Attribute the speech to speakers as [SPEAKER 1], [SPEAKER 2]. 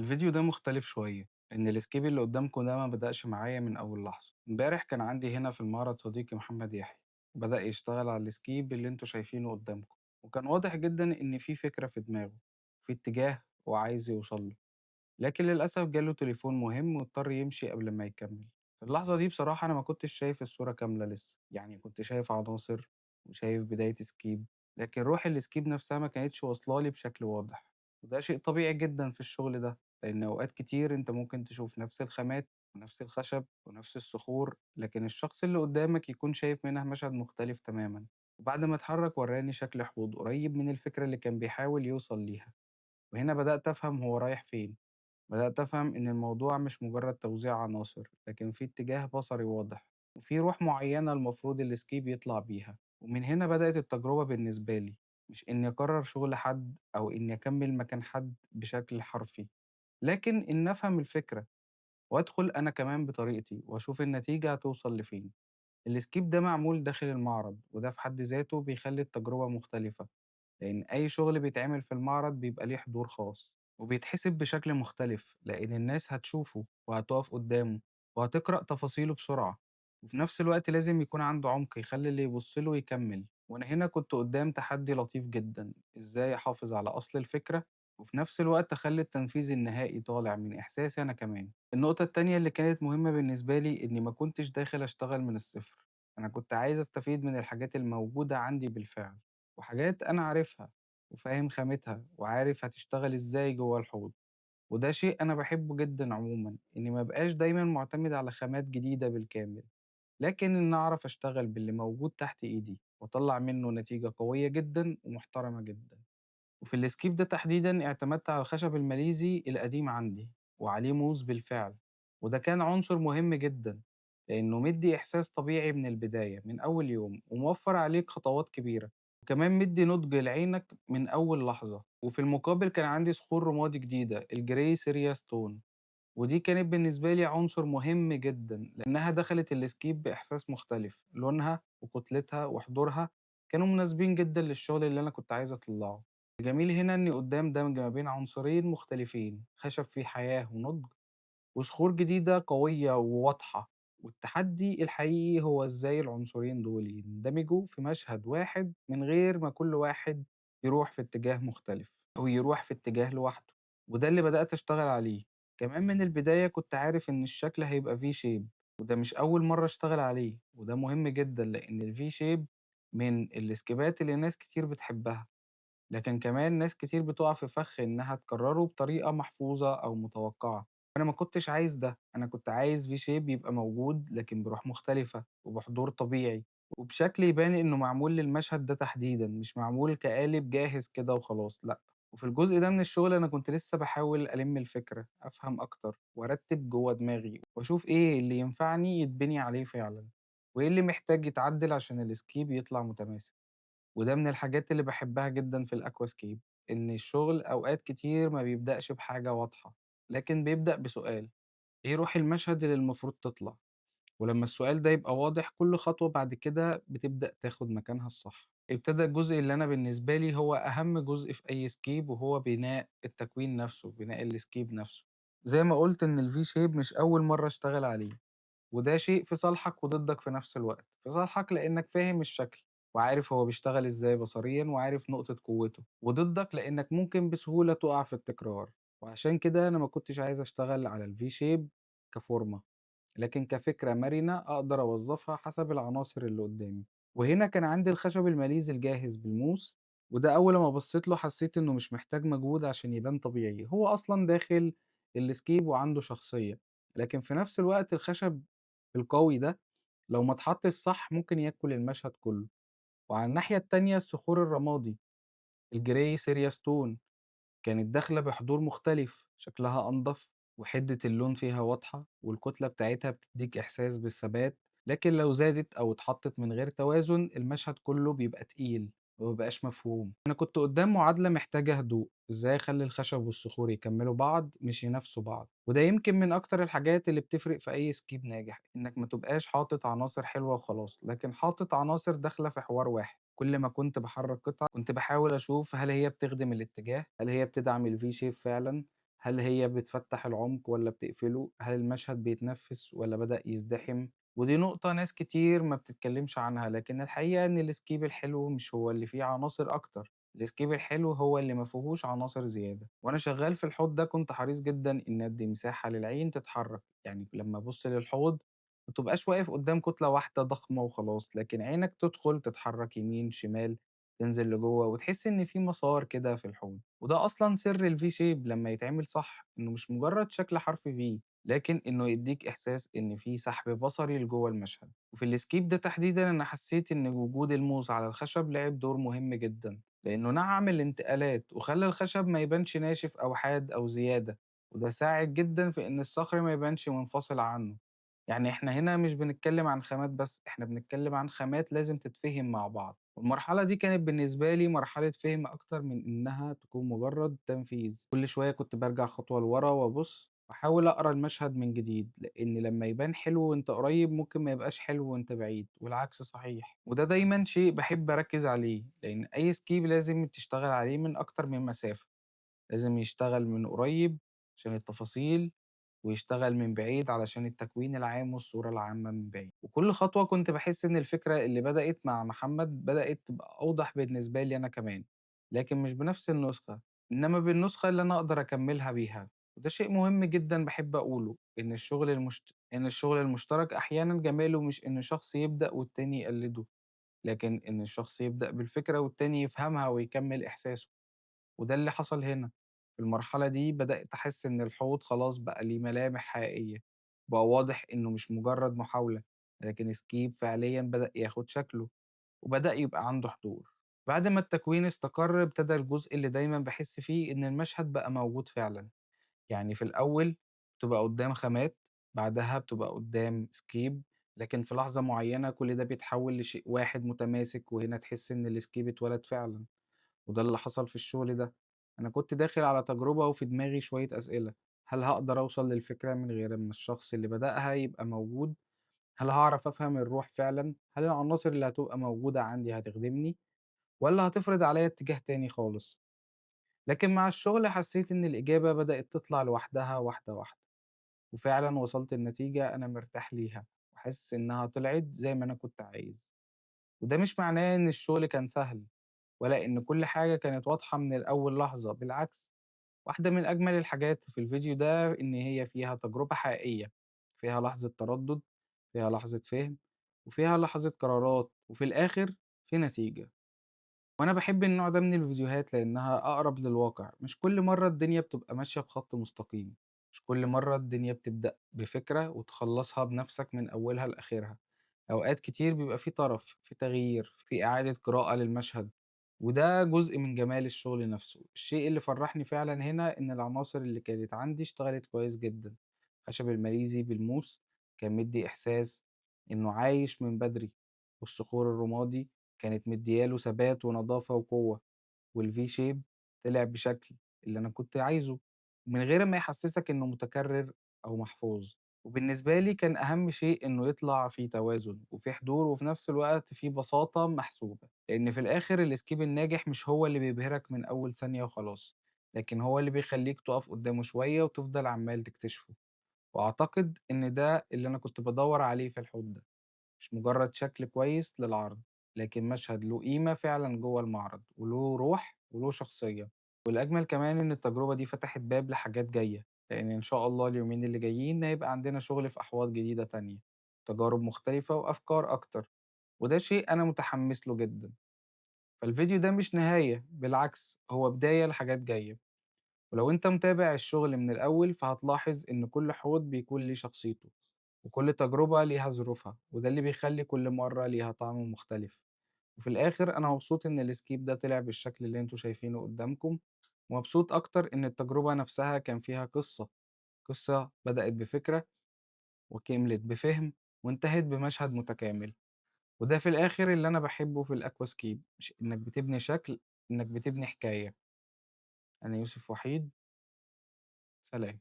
[SPEAKER 1] الفيديو ده مختلف شوية إن السكيب اللي قدامكم ده ما بدأش معايا من أول لحظة. امبارح كان عندي هنا في المعرض صديقي محمد يحيى، بدأ يشتغل على السكيب اللي انتوا شايفينه قدامكم، وكان واضح جدا إن في فكرة في دماغه، في اتجاه وعايز يوصل له. لكن للأسف جاله تليفون مهم واضطر يمشي قبل ما يكمل. في اللحظة دي بصراحة أنا ما كنتش شايف الصورة كاملة لسه، يعني كنت شايف عناصر وشايف بداية سكيب، لكن روح السكيب نفسها ما كانتش واصلالي بشكل واضح. وده شيء طبيعي جدا في الشغل ده، لأن أوقات كتير أنت ممكن تشوف نفس الخامات ونفس الخشب ونفس الصخور، لكن الشخص اللي قدامك يكون شايف منها مشهد مختلف تماما. وبعد ما اتحرك وراني شكل حوض قريب من الفكرة اللي كان بيحاول يوصل ليها، وهنا بدأت أفهم هو رايح فين. بدأت أفهم إن الموضوع مش مجرد توزيع عناصر، لكن في اتجاه بصري واضح وفي روح معينة المفروض السكيب يطلع بيها. ومن هنا بدأت التجربة بالنسبة لي، مش إني أكرر شغل حد أو إني أكمل مكان حد بشكل حرفي، لكن إن أفهم الفكرة وأدخل أنا كمان بطريقتي وأشوف النتيجة هتوصل لفين. السكيب ده معمول داخل المعرض، وده في حد ذاته بيخلي التجربة مختلفة، لأن أي شغل بيتعمل في المعرض بيبقى ليه حضور خاص وبيتحسب بشكل مختلف، لأن الناس هتشوفه وهتقف قدامه وهتقرأ تفاصيله بسرعة. وفي نفس الوقت لازم يكون عنده عمق يخلي اللي يبص له يكمل. وأنا هنا كنت قدام تحدي لطيف جدا، إزاي أحافظ على أصل الفكرة وفي نفس الوقت أخلي التنفيذ النهائي طالع من إحساسي أنا كمان. النقطة التانية اللي كانت مهمة بالنسبة لي إني ما كنتش داخل أشتغل من الصفر، أنا كنت عايز أستفيد من الحاجات الموجودة عندي بالفعل، وحاجات أنا عارفها وفاهم خامتها وعارف هتشتغل إزاي جوه الحوض. وده شيء أنا باحبه جدًا عمومًا، إني ما أبقاش دايمًا مُعتمد على خامات جديدة بالكامل، لكن إن أعرف أشتغل باللي موجود تحت إيدي وأطلّع منه نتيجة قوية جدًا ومحترمة جدًا. وفي الskip ده تحديدًا اعتمدت على الخشب الماليزي القديم عندي وعليه موس بالفعل، وده كان عنصر مهم جدًا، لإنه مدّي إحساس طبيعي من البداية من أول يوم وموفّر عليك خطوات كبيرة، وكمان مدّي نضج لعينك من أول لحظة. وفي المقابل كان عندي صخور رمادي جديدة الGrey Seria Stone، ودي كانت بالنسبة لي عنصر مهم جدًا، لإنها دخلت الskip بإحساس مختلف، لونها وكتلتها وحضورها كانوا مناسبين جدًا للشغل اللي أنا كنت عايز أطلّعه. الجميل هنا إني قدّام دمج ما بين عنصرين مختلفين، خشب فيه حياة ونضج، وصخور جديدة قوية وواضحة. والتحدي الحقيقي هو إزاي العنصرين دول يندمجوا في مشهد واحد من غير ما كل واحد يروح في اتجاه مختلف أو يروح في اتجاه لوحده. وده اللي بدأت أشتغل عليه. كمان من البداية كنت عارف إن الشكل هيبقى V shape، وده مش أول مرة أشتغل عليه، وده مهم جدًا لإن الV shape من الإسكيبات اللي ناس كتير بتحبها، لكن كمان ناس كتير بتقع في فخ إنها تكرره بطريقة محفوظة أو متوقعة. أنا ما كنتش عايز ده، أنا كنت عايز في شيب يبقى موجود لكن بروح مختلفة وبحضور طبيعي وبشكل يبان إنه معمول للمشهد ده تحديدا، مش معمول كقالب جاهز كده وخلاص، لأ. وفي الجزء ده من الشغل أنا كنت لسه بحاول ألم الفكرة أفهم أكتر وأرتب جوه دماغي وأشوف إيه اللي ينفعني يتبني عليه فعلا وإيه اللي محتاج يتعدل عشان السكيب يطلع متماسك. وده من الحاجات اللي باحبها جدًا في الأكواسكيب، إن الشغل أوقات كتير ما بيبدأش بحاجة واضحة، لكن بيبدأ بسؤال، إيه روح المشهد اللي المفروض تطلع؟ ولمّا السؤال ده يبقى واضح كل خطوة بعد كده بتبدأ تاخد مكانها الصح. ابتدى الجزء اللي أنا بالنسبة لي هو أهم جزء في أي سكيب، وهو بناء التكوين نفسه، بناء السكيب نفسه. زي ما قُلت إن الV shape مش أول مرة أشتغل عليه. وده شيء في صالحك وضدك في نفس الوقت. في صالحك لأنك فاهم الشكل وعارف هو بيشتغل إزاي بصريًا وعارف نقطة قوته، وضدك لأنك ممكن بسهولة تُقع في التكرار. وعشان كده أنا ما كنتش عايز أشتغل على الV shape كفورمة، لكن كفكرة مرنة أقدر أوظّفها حسب العناصر اللي قدّامي. وهنا كان عندي الخشب الماليزي الجاهز بالموس، وده أول ما بصّيت له حسّيت إنه مش محتاج مجهود عشان يبان طبيعي، هو أصلًا داخل الscape وعنده شخصية. لكن في نفس الوقت الخشب القوي ده لو ما اتحطّش صح ممكن ياكل المشهد كُلّه. وعلى الناحية التانية الصخور الرمادي الجراي سيريا ستون كانت داخلة بحضور مختلف، شكلها أنضف وحدة اللون فيها واضحة والكتلة بتاعتها بتديك إحساس بالثبات، لكن لو زادت أو اتحطت من غير توازن المشهد كله بيبقى تقيل ومبيبقاش مفهوم. أنا كنت قدام معادلة محتاجة هدوء، إزاي أخلي الخشب والصخور يكملوا بعض مش ينافسوا بعض. وده يمكن من أكتر الحاجات اللي بتفرق في أي سكيب ناجح، إنك ما تبقاش حاطط عناصر حلوة وخلاص، لكن حاطط عناصر داخلة في حوار واحد. كل ما كنت باحرك قطعة كنت باحاول أشوف هل هي بتخدم الاتجاه، هل هي بتدعم الV shape فعلًا، هل هي بتفتح العمق ولا بتقفله؟ هل المشهد بيتنفس ولا بدأ يزدحم؟ ودي نقطة ناس كتير ما بتتكلمش عنها، لكن الحقيقة إن السكيب الحلو مش هو اللي فيه عناصر أكتر، السكيب الحلو هو اللي ما فيهوش عناصر زيادة. وأنا شغال في الحوض ده كنت حريص جدا إن أدي مساحة للعين تتحرك، يعني لما أبص للحوض ما تبقاش واقف قدام كتلة واحدة ضخمة وخلاص، لكن عينك تدخل تتحرك يمين شمال، تنزل لجوه وتحس إن في مسار كده في الحوض. وده أصلا سر الفي شيب لما يتعمل صح، إنه مش مجرد شكل حرف في، لكن إنه يديك إحساس إن في سحب بصري لجوه المشهد. وفي السكيب ده تحديدا أنا حسيت إن وجود الموس على الخشب لعب دور مهم جدا، لأنه نعم الانتقالات وخلى الخشب ما يبانش ناشف أو حاد أو زيادة، وده ساعد جدا في إن الصخر ما يبانش منفصل عنه. يعني إحنا هنا مش بنتكلم عن خامات بس، إحنا بنتكلم عن خامات لازم تتفهم مع بعض. والمرحلة دي كانت بالنسبة لي مرحلة فهم أكتر من إنها تكون مجرد تنفيذ. كل شوية كنت برجع خطوة لورا وأبص وأحاول أقرأ المشهد من جديد، لأن لما يبان حلو وأنت قريب ممكن ما يبقاش حلو وأنت بعيد، والعكس صحيح. وده دايما شيء بحب أركز عليه، لأن أي سكيب لازم تشتغل عليه من أكتر من مسافة. لازم يشتغل من قريب عشان التفاصيل، ويشتغل من بعيد علشان التكوين العام والصورة العامة من بعيد. وكل خطوة كنت باحس إن الفكرة اللي بدأت مع محمد بدأت تبقى أوضح بالنسبة لي أنا كمان، لكن مش بنفس النسخة، إنما بالنسخة اللي أنا أقدر أكمّلها بيها. وده شيء مهم جدًا باحب أقوله، إن الشغل المشترك أحيانًا جماله مش إن شخص يبدأ والتاني يقلده، لكن إن الشخص يبدأ بالفكرة والتاني يفهمها ويكمّل إحساسه. وده اللي حصل هنا. في المرحلة دي بدأت أحس إن الحوض خلاص بقى ليه ملامح حقيقية، بقى واضح إنه مش مجرد محاولة، لكن سكيب فعليًا بدأ ياخد شكله، وبدأ يبقى عنده حضور. بعد ما التكوين استقر ابتدى الجزء اللي دايمًا باحس فيه إن المشهد بقى موجود فعلًا. يعني في الأول بتبقى قدّام خامات، بعدها بتبقى قدّام سكيب، لكن في لحظة معينة كل ده بيتحول لشيء واحد متماسك، وهنا تحس إن السكيب اتولد فعلًا. وده اللي حصل في الشغل ده. أنا كنت داخل على تجربة وفي دماغي شوية أسئلة: هل هاقدر أوصل للفكرة من غير أمّا الشخص اللي بدأها يبقى موجود؟ هل هاعرف أفهم الروح فعلًا؟ هل العناصر اللي هتبقى موجودة عندي هتخدمني والّا هتفرض عليّا اتجاه تاني خالص؟ لكن مع الشغل حسيت إن الإجابة بدأت تطلع لوحدها واحدة واحدة، وفعلًا وصلت لنتيجة أنا مرتاح ليها، وحاسس إنها طلعت زي ما أنا كنت عايز. وده مش معناه إن الشغل كان سهل، ولا إن كل حاجة كانت واضحة من الأول لحظة، بالعكس. واحدة من أجمل الحاجات في الفيديو ده إن هي فيها تجربة حقيقية، فيها لحظة تردد، فيها لحظة فهم، وفيها لحظة قرارات، وفي الآخر في نتيجة. وأنا باحب النوع ده من الفيديوهات لإنها أقرب للواقع. مش كل مرة الدنيا بتبقى ماشية بخط مستقيم، مش كل مرة الدنيا بتبدأ بفكرة وتخلصها بنفسك من أولها لآخرها. أوقات كتير بيبقى في طرف، في تغيير، في إعادة قراءة للمشهد، وده جزء من جمال الشغل نفسه. الشيء اللي فرحني فعلًا هنا إن العناصر اللي كانت عندي اشتغلت كويس جدًا. الخشب الماليزي بالموس كان مدّي إحساس إنه عايش من بدري، والصخور الرمادي كانت مديّة له ثبات ونضافة وقوة، والV shape طلع بشكل اللي أنا كنت عايزه، من غير ما يحسسك إنه متكرر أو محفوظ. وبالنسبة لي كان أهم شيء إنه يطلع في توازن وفي حضور وفي نفس الوقت في بساطة محسوبة، لأن في الآخر الإسكيب الناجح مش هو اللي بيبهرك من أول ثانية وخلاص، لكن هو اللي بيخليك تقف قدامه شوية وتفضل عمال تكتشفه. وأعتقد إن ده اللي أنا كنت بدور عليه في الحوض ده، مش مجرد شكل كويس للعرض، لكن مشهد له قيمة فعلًا جوه المعرض، وله روح وله شخصية. والأجمل كمان إن التجربة دي فتحت باب لحاجات جاية، لإن إن شاء الله اليومين اللي جايين هيبقى عندنا شغل في أحواض جديدة تانية، تجارب مختلفة وأفكار أكتر، وده شيء أنا متحمس له جدًا. فالفيديو ده مش نهاية، بالعكس هو بداية لحاجات جاية. ولو أنت متابع الشغل من الأول فهتلاحظ إن كل حوض بيكون ليه شخصيته، وكل تجربة ليها ظروفها، وده اللي بيخلي كل مرة ليها طعم مختلف. وفي الآخر أنا مبسوط إن السكيب ده طلع بالشكل اللي انتوا شايفينه قدامكم، ومبسوط أكتر إن التجربة نفسها كان فيها قصة، قصة بدأت بفكرة وكملت بفهم وانتهت بمشهد متكامل. وده في الآخر اللي أنا بحبه في الأكواسكيب، مش إنك بتبني شكل، إنك بتبني حكاية. أنا يوسف وحيد، سلام.